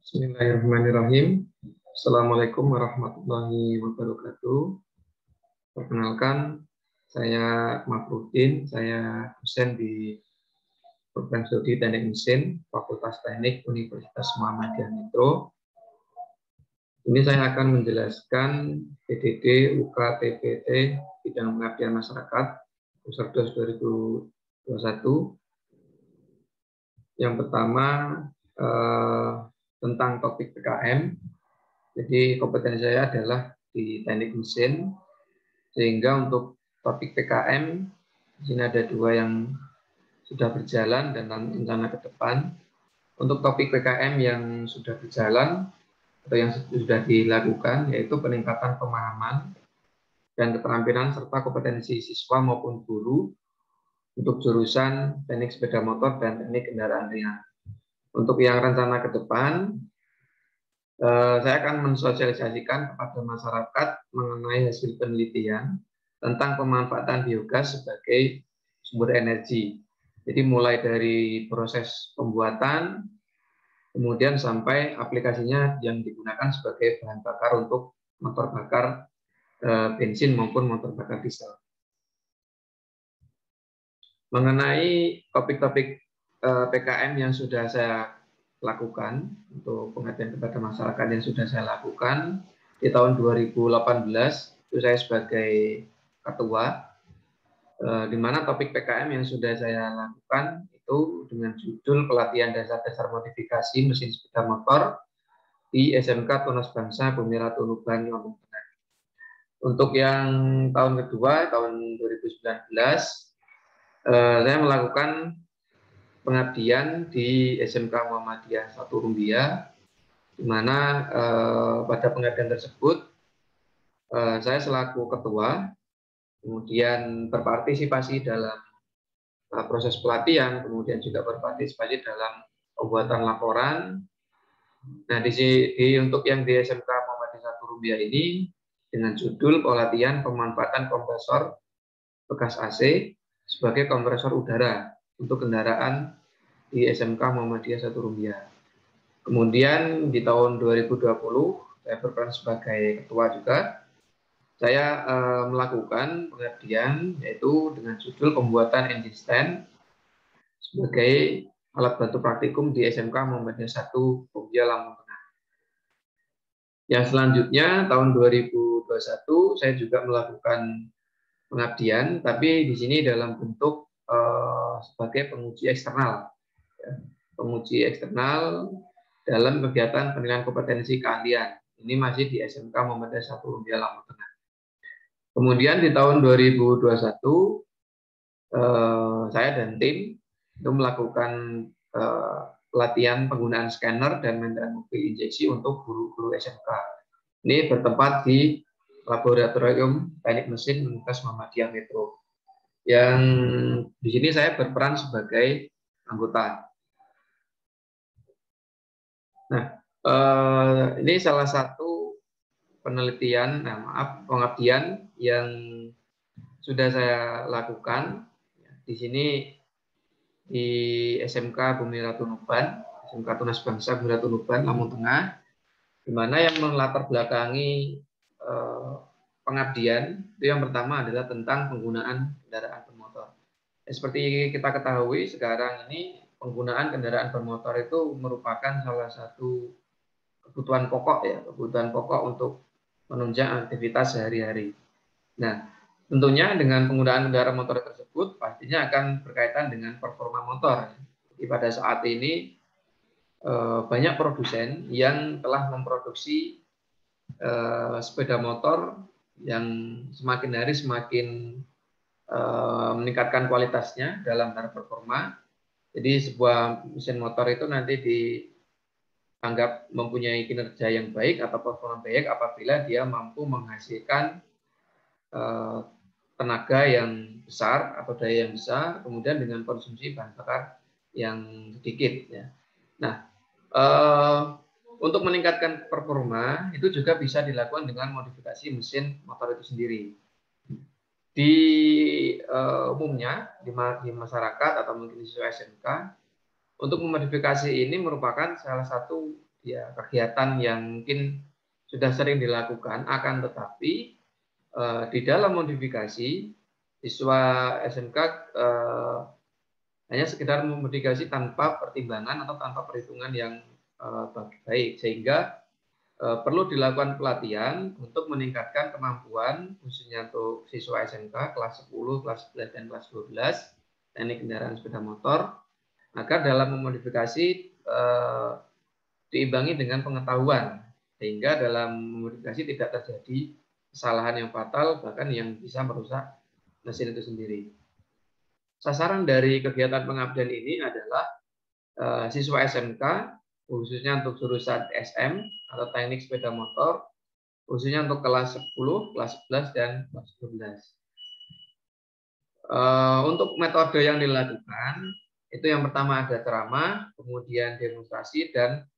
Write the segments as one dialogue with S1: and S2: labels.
S1: Bismillahirrahmanirrahim. Assalamualaikum warahmatullahi wabarakatuh. Perkenalkan, saya Mafrudin, saya dosen di Program Studi Teknik Mesin, Fakultas Teknik Universitas Muhammadiyah Metro. Ini saya akan menjelaskan PDD UK TPT bidang pengabdian masyarakat Pusardos 2021. Yang pertama tentang topik PKM. Jadi kompetensi saya adalah di teknik mesin, sehingga untuk topik PKM di sini ada dua yang sudah berjalan dan rencana ke depan. Untuk topik PKM yang sudah berjalan atau yang sudah dilakukan, yaitu peningkatan pemahaman dan keterampilan serta kompetensi siswa maupun guru untuk jurusan teknik sepeda motor dan teknik kendaraan ringan. Untuk yang rencana ke depan, saya akan mensosialisasikan kepada masyarakat mengenai hasil penelitian tentang pemanfaatan biogas sebagai sumber energi. Jadi mulai dari proses pembuatan, kemudian sampai aplikasinya yang digunakan sebagai bahan bakar untuk motor bakar bensin maupun motor bakar diesel. Mengenai topik-topik PKM yang sudah saya lakukan, untuk pengabdian kepada masyarakat yang sudah saya lakukan di tahun 2018, itu saya sebagai ketua, di mana topik PKM yang sudah saya lakukan itu dengan judul pelatihan dasar-dasar modifikasi mesin sepeda motor di SMK Tunas Bangsa Bumi Ratu Nuban, Lampung Tengah. Untuk yang tahun kedua, tahun 2019, saya melakukan pengabdian di SMK Muhammadiyah 1 Rumbia, di mana pada pengabdian tersebut saya selaku ketua, kemudian berpartisipasi dalam proses pelatihan, kemudian juga berpartisipasi dalam pembuatan laporan. Nah, untuk yang di SMK Muhammadiyah 1 Rumbia ini dengan judul pelatihan pemanfaatan kompresor bekas AC sebagai kompresor udara untuk kendaraan di SMK Muhammadiyah 1 Rumbia. Kemudian di tahun 2020 saya berperan sebagai ketua juga. Saya melakukan pengabdian yaitu dengan judul pembuatan engine stand sebagai alat bantu praktikum di SMK Muhammadiyah 1 Rumbia, Lampung Tengah. Yang selanjutnya tahun 2021 saya juga melakukan pengabdian, tapi di sini dalam bentuk sebagai penguji eksternal. Penguji eksternal dalam kegiatan penilaian kompetensi keahlian. Ini masih di SMK Muhammadiyah 1 Rumbia, Lampung Tengah. Kemudian di tahun 2021 saya dan tim itu melakukan pelatihan penggunaan scanner dan maintenance mobil injeksi untuk guru-guru SMK. Ini bertempat di Laboratorium Teknik Mesin Universitas Muhammadiyah Metro. Yang di sini saya berperan sebagai anggota. Nah, ini salah satu penelitian, pengabdian yang sudah saya lakukan di sini di SMK Bumi Ratu Nuban, SMK Tunas Bangsa Bumi Ratu Nuban, Lampung Tengah, di mana yang melatar belakangi pengabdian itu yang pertama adalah tentang penggunaan kendaraan bermotor. Seperti kita ketahui sekarang ini penggunaan kendaraan bermotor itu merupakan salah satu kebutuhan pokok ya, kebutuhan pokok untuk menunjang aktivitas sehari-hari. Nah, tentunya dengan penggunaan kendaraan motor tersebut pastinya akan berkaitan dengan performa motor. Jadi pada saat ini banyak produsen yang telah memproduksi sepeda motor yang semakin hari semakin meningkatkan kualitasnya dalam hal performa. Jadi sebuah mesin motor itu nanti dianggap mempunyai kinerja yang baik atau performa baik apabila dia mampu menghasilkan tenaga yang besar atau daya yang besar, kemudian dengan konsumsi bahan bakar yang sedikit. Ya. Nah, untuk meningkatkan performa itu juga bisa dilakukan dengan modifikasi mesin motor itu sendiri. Di umumnya di masyarakat atau mungkin di SMK, untuk memodifikasi ini merupakan salah satu ya kegiatan yang mungkin sudah sering dilakukan, akan tetapi di dalam modifikasi siswa SMK hanya sekedar memodifikasi tanpa pertimbangan atau tanpa perhitungan yang baik, sehingga perlu dilakukan pelatihan untuk meningkatkan kemampuan khususnya untuk siswa SMK kelas 10, kelas 11, dan kelas 12 teknik kendaraan sepeda motor, agar dalam memodifikasi diimbangi dengan pengetahuan, sehingga dalam memodifikasi tidak terjadi kesalahan yang fatal bahkan yang bisa merusak mesin itu sendiri. Sasaran dari kegiatan pengabdian ini adalah siswa SMK khususnya untuk jurusan SM atau teknik sepeda motor, khususnya untuk kelas 10, kelas 11, dan kelas 12. Untuk metode yang dilakukan, itu yang pertama ada ceramah, kemudian demonstrasi, dan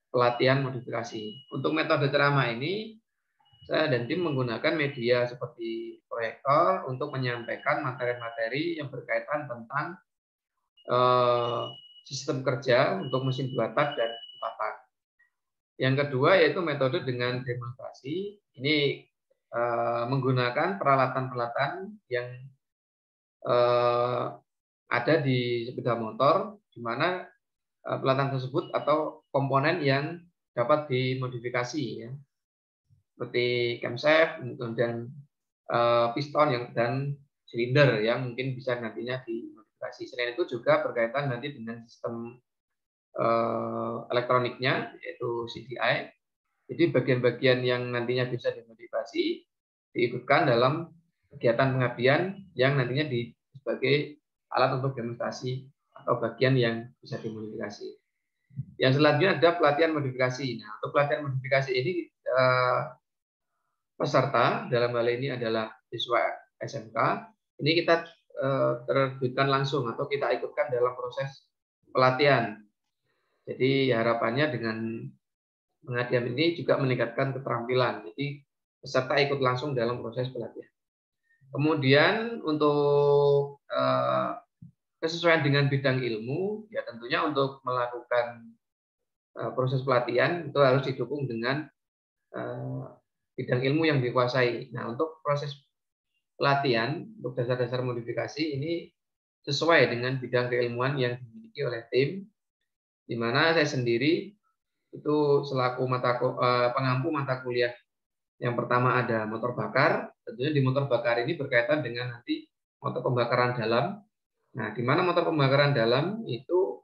S1: pelatihan modifikasi. Untuk metode ceramah ini, saya dan tim menggunakan media seperti proyektor untuk menyampaikan materi-materi yang berkaitan tentang sistem kerja untuk mesin 2 tak dan 4 tak. Yang kedua yaitu metode dengan demonstrasi. Ini menggunakan peralatan-peralatan yang ada di sepeda motor, di mana peralatan tersebut atau komponen yang dapat dimodifikasi, ya, seperti camshaft dan piston dan silinder yang mungkin bisa nantinya dimodifikasi. Selain itu juga berkaitan nanti dengan sistem elektroniknya, yaitu CDI. Jadi bagian-bagian yang nantinya bisa dimodifikasi diikutkan dalam kegiatan pengabdian yang nantinya sebagai alat untuk demonstrasi atau bagian yang bisa dimodifikasi. Yang selanjutnya ada pelatihan modifikasi. Nah, untuk pelatihan modifikasi ini peserta dalam hal ini adalah siswa SMK. Ini kita terbitkan langsung atau kita ikutkan dalam proses pelatihan. Jadi harapannya dengan pengabdian ini juga meningkatkan keterampilan. Jadi peserta ikut langsung dalam proses pelatihan. Kemudian untuk kesesuaian dengan bidang ilmu, ya tentunya untuk melakukan proses pelatihan itu harus didukung dengan bidang ilmu yang dikuasai. Nah, untuk proses pelatihan untuk dasar-dasar modifikasi ini sesuai dengan bidang keilmuan yang dimiliki oleh tim, di mana saya sendiri itu selaku pengampu mata kuliah. Yang pertama ada motor bakar. Tentunya di motor bakar ini berkaitan dengan nanti motor pembakaran dalam. Nah, di mana motor pembakaran dalam itu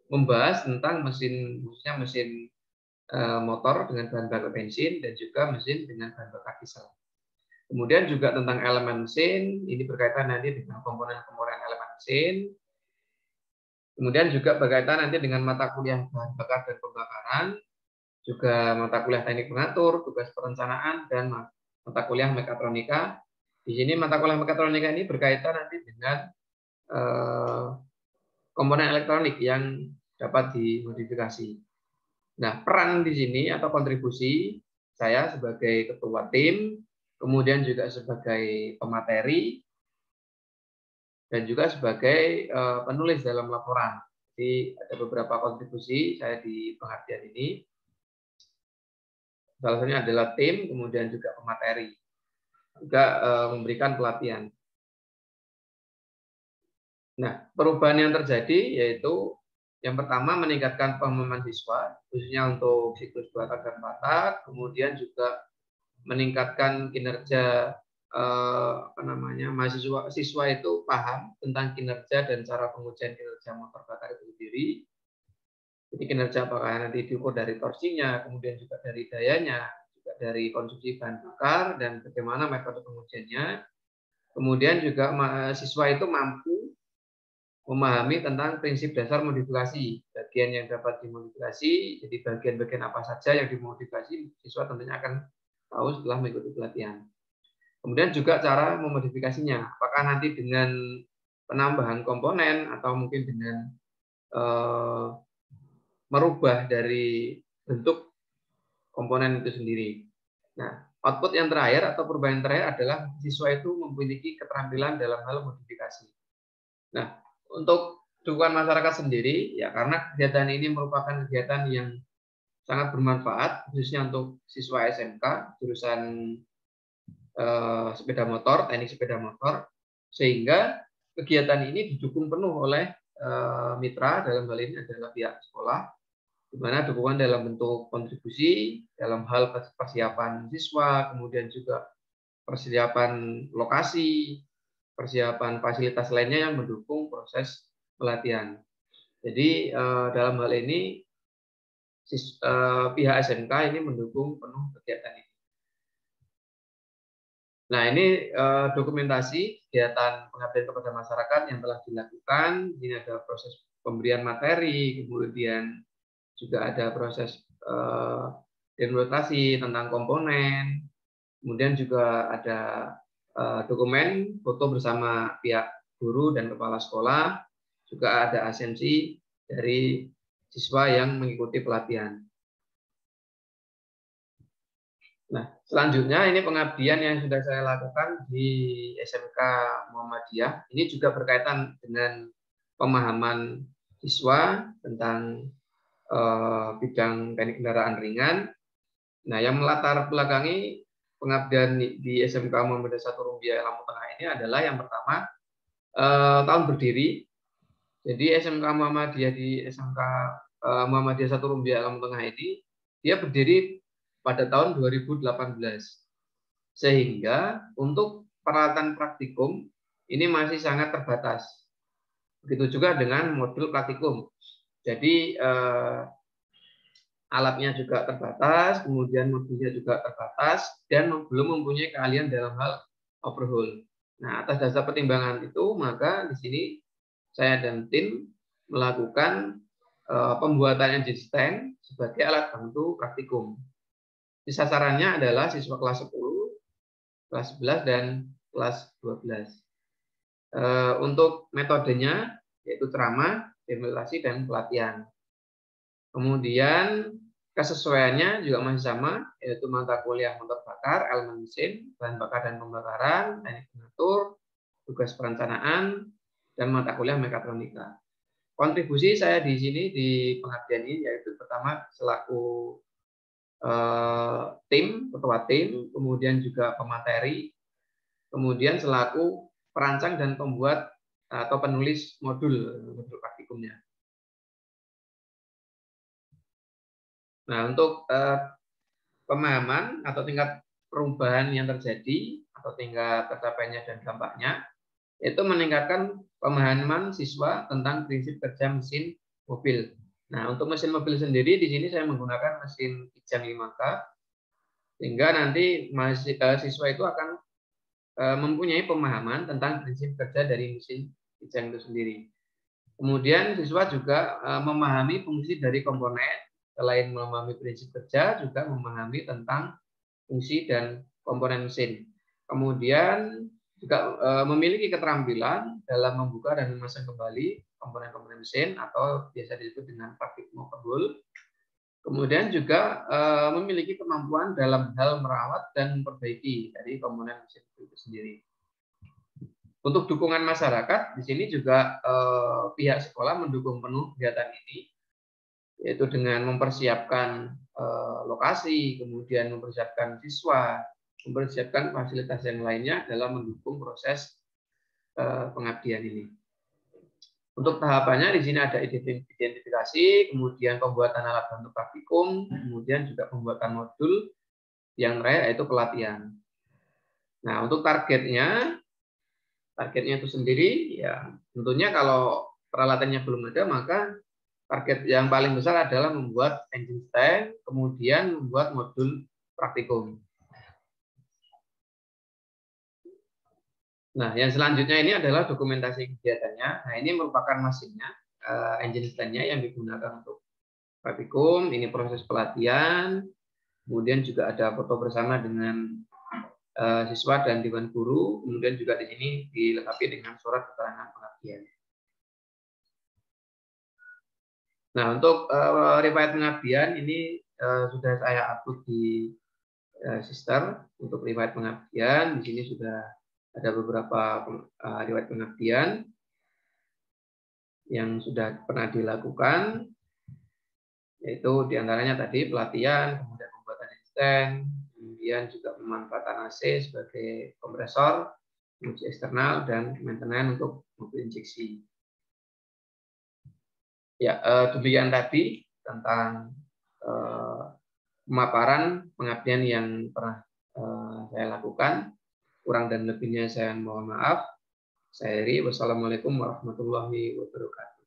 S1: membahas tentang mesin, khususnya mesin motor dengan bahan bakar bensin dan juga mesin dengan bahan bakar diesel. Kemudian juga tentang elemen mesin, ini berkaitan nanti dengan komponen-komponen elemen mesin. Kemudian juga berkaitan nanti dengan mata kuliah bahan bakar dan pembakaran, juga mata kuliah teknik pengatur, tugas perencanaan, dan mata kuliah mekatronika. Di sini mata kuliah mekatronika ini berkaitan nanti dengan komponen elektronik yang dapat dimodifikasi. Nah, peran di sini atau kontribusi saya sebagai ketua tim, kemudian juga sebagai pemateri, dan juga sebagai penulis dalam laporan. Jadi ada beberapa kontribusi saya di pengabdian ini. Salah satunya adalah tim, kemudian juga pemateri, juga memberikan pelatihan. Nah, perubahan yang terjadi yaitu yang pertama meningkatkan pemahaman siswa, khususnya untuk siklus 2 tak dan 4 tak, kemudian juga meningkatkan kinerja mahasiswa, siswa itu paham tentang kinerja dan cara pengujian kinerja motor bakar itu sendiri. Jadi kinerja apakah nanti diukur dari torsinya, kemudian juga dari dayanya, juga dari konsumsi bahan bakar, dan bagaimana metode pengujiannya. Kemudian juga siswa itu mampu memahami tentang prinsip dasar modifikasi, bagian yang dapat dimodifikasi, jadi bagian-bagian apa saja yang dimodifikasi, siswa tentunya akan tahu setelah mengikuti pelatihan. Kemudian juga cara memodifikasinya, apakah nanti dengan penambahan komponen atau mungkin dengan merubah dari bentuk komponen itu sendiri. Nah, output yang terakhir atau perubahan yang terakhir adalah siswa itu memiliki keterampilan dalam hal modifikasi. Nah, untuk dukungan masyarakat sendiri, ya karena kegiatan ini merupakan kegiatan yang sangat bermanfaat khususnya untuk siswa SMK jurusan sepeda motor, teknik sepeda motor, sehingga kegiatan ini didukung penuh oleh mitra, dalam hal ini adalah pihak sekolah, di mana dukungan dalam bentuk kontribusi dalam hal persiapan siswa, kemudian juga persiapan lokasi, persiapan fasilitas lainnya yang mendukung proses pelatihan. Jadi dalam hal ini pihak SMK ini mendukung penuh kegiatan ini. Nah, ini dokumentasi kegiatan pengabdian kepada masyarakat yang telah dilakukan. Ini ada proses pemberian materi, kemudian juga ada proses implementasi tentang komponen, kemudian juga ada dokumen foto bersama pihak guru dan kepala sekolah, juga ada absensi dari siswa yang mengikuti pelatihan. Nah, selanjutnya ini pengabdian yang sudah saya lakukan di SMK Muhammadiyah. Ini juga berkaitan dengan pemahaman siswa tentang bidang teknik kendaraan ringan. Nah, yang melatar belakangi pengabdian di SMK Muhammadiyah 1 Rumbia Lampung Tengah ini adalah yang pertama tahun berdiri. Jadi SMK Muhammadiyah di SMK Muhammadiyah 1 Rumbia Lampung Tengah ini dia berdiri pada tahun 2018. Sehingga untuk peralatan praktikum ini masih sangat terbatas. Begitu juga dengan modul praktikum. Jadi alatnya juga terbatas, kemudian modulnya juga terbatas, dan belum mempunyai keahlian dalam hal overhaul. Nah, atas dasar pertimbangan itu, maka di sini saya dan tim melakukan pembuatan engine stand sebagai alat bantu praktikum. Sasarannya adalah siswa kelas 10, kelas 11, dan kelas 12. Untuk metodenya yaitu ceramah, demonstrasi, dan pelatihan. Kemudian kesesuaiannya juga masih sama, yaitu mata kuliah motor bakar, elemen mesin, bahan bakar dan pembakaran, teknik mengatur, tugas perencanaan, dan mata kuliah mekatronika. Kontribusi saya di sini di pengabdian ini yaitu pertama selaku tim, ketua tim, kemudian juga pemateri, kemudian selaku perancang dan pembuat atau penulis modul praktikumnya. Nah, untuk pemahaman atau tingkat perubahan yang terjadi atau tingkat tercapainya dan dampaknya, itu meningkatkan pemahaman siswa tentang prinsip kerja mesin mobil. Nah, untuk mesin mobil sendiri di sini saya menggunakan mesin Kijang 5K, sehingga nanti siswa itu akan mempunyai pemahaman tentang prinsip kerja dari mesin Kijang itu sendiri. Kemudian siswa juga memahami fungsi dari komponen, selain memahami prinsip kerja, juga memahami tentang fungsi dan komponen mesin. Kemudian juga memiliki keterampilan dalam membuka dan memasang kembali komponen-komponen mesin atau biasa disebut dengan praktik overhaul. Kemudian juga memiliki kemampuan dalam hal merawat dan memperbaiki dari komponen mesin itu sendiri. Untuk dukungan masyarakat, di sini juga pihak sekolah mendukung penuh kegiatan ini, yaitu dengan mempersiapkan lokasi, kemudian mempersiapkan siswa, mempersiapkan fasilitas yang lainnya dalam mendukung proses pengabdian ini. Untuk tahapannya di sini ada identifikasi, kemudian pembuatan alat bantu praktikum, kemudian juga pembuatan modul yang terakhir yaitu pelatihan. Nah, untuk targetnya itu sendiri ya tentunya kalau peralatannya belum ada, maka target yang paling besar adalah membuat engine stand, kemudian membuat modul praktikum. Nah, yang selanjutnya ini adalah dokumentasi kegiatannya. Nah, ini merupakan mesinnya, engine stand-nya yang digunakan untuk praktikum. Ini proses pelatihan, kemudian juga ada foto bersama dengan siswa dan dewan guru. Kemudian juga di sini dilengkapi dengan surat keterangan pengabdian. Nah, untuk riwayat pengabdian ini sudah saya upload di Sister untuk riwayat pengabdian. Di sini sudah ada beberapa riwayat pengabdian yang sudah pernah dilakukan, yaitu diantaranya tadi pelatihan, kemudian pembuatan instan, kemudian juga pemanfaatan AC sebagai kompresor, uji eksternal, dan maintenance untuk mobil injeksi. Ya, demikian tadi tentang pemaparan pengabdian yang pernah saya lakukan. Kurang dan lebihnya saya mohon maaf. Saya Heri, wassalamualaikum warahmatullahi wabarakatuh.